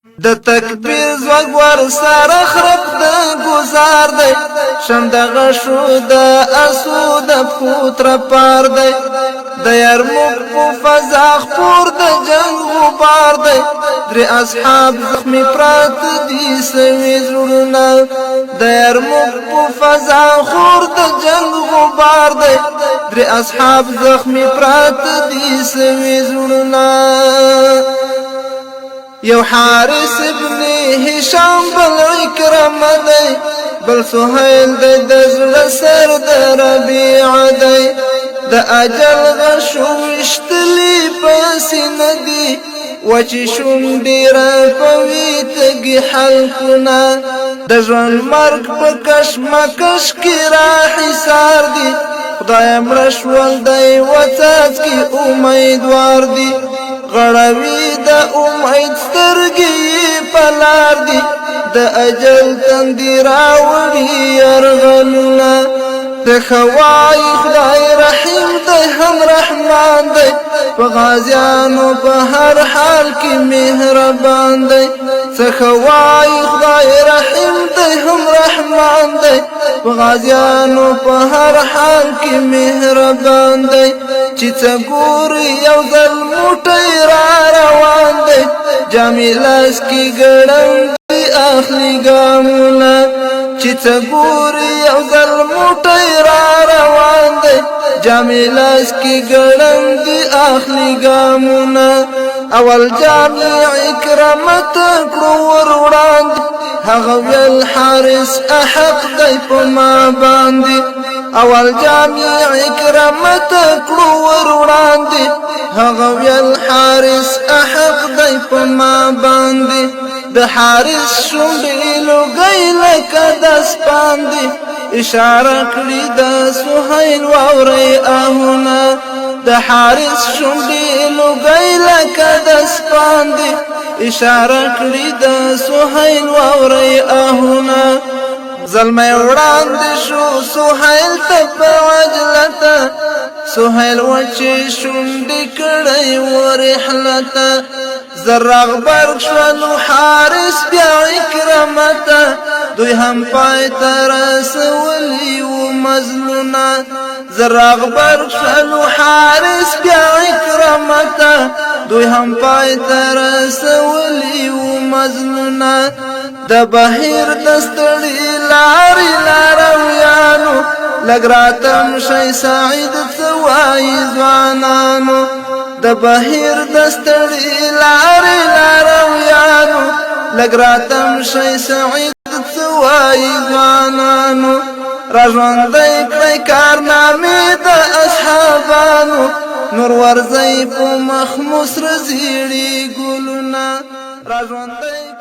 د تکبیر زوګ ور سره خرب د گزار دی شم د غشو د اسود پوتر پار دی د یرموک په فضا خور د جنگ غبار دی در اصحاب زخمی پرات دي سوي زړونه د یرموک په فضا خور د جنگ غبار دی در اصحاب زخمی پرات دي سوي زړونه یو حارس ابن هشام بل اکرم دی بل سهیل دی د زړه سر د ربیع دی د اجل غشو وشتلی پسینه دی وچی شونډې رپوي تږي حلقونه د ژوند مرګ په کشمکش کې راحصار دی خدای مړه شول دی وڅاڅکي امیدوار دی غړوي د امید سترګې په لار دي د اجل تندي راوړي یرغلونه د خوای خدای رحیم دی هم رحمان دی په غازیانو په هر حال کې مهربان دی څه خوای خدای رحیم دی هم رحمان دی په غازیانو په هر حال کې مهربان دی چې څه ګوري یو ځل موټی را روان دی جامې لاس کې ګړندي اخلي ګامونه چې څه ګوري یو ځل موټی را روان دی جامې لاس کې ګړندي اخلي ګامونه اول جامع اکرامت کړو ور وړاندې هغه ویل حارس احق دی په ما باندې اول جامع اکرامت کړو ور وړاندې هغه ویل حارس احق دی په ما باندې د حارس شونډې لوګی لکه د سپان دی اشاره کړي د سهیل واورئ آهونه د حارس شونډې لوګی لکه د سپان دی اشاره کړي د سهیل واورئ آهونه زلمی وړاندې شو سهیل ته په عجلته سهیل وچې شونډې کړی ورحلته زراغ برق شولو حارس بیا اکرامته دوی هم پای ته رسولي وو مزلونه زراغ برق شولو حارس بیا اکرامته دوی هم پای ته رسولي وو مزلونه د بهیر د ستړي لارې لارویانو لږ راتم شي سعید څه وایي ځوانانو د بهیر د ستړي لارې لارویانو لږ راتم شي سعید څه وایي ځوانانو را ژوندی کړئ کارنامې د اصحابانو نور ورځئ په مخ مو سره زیړي ګلونه را ژوندی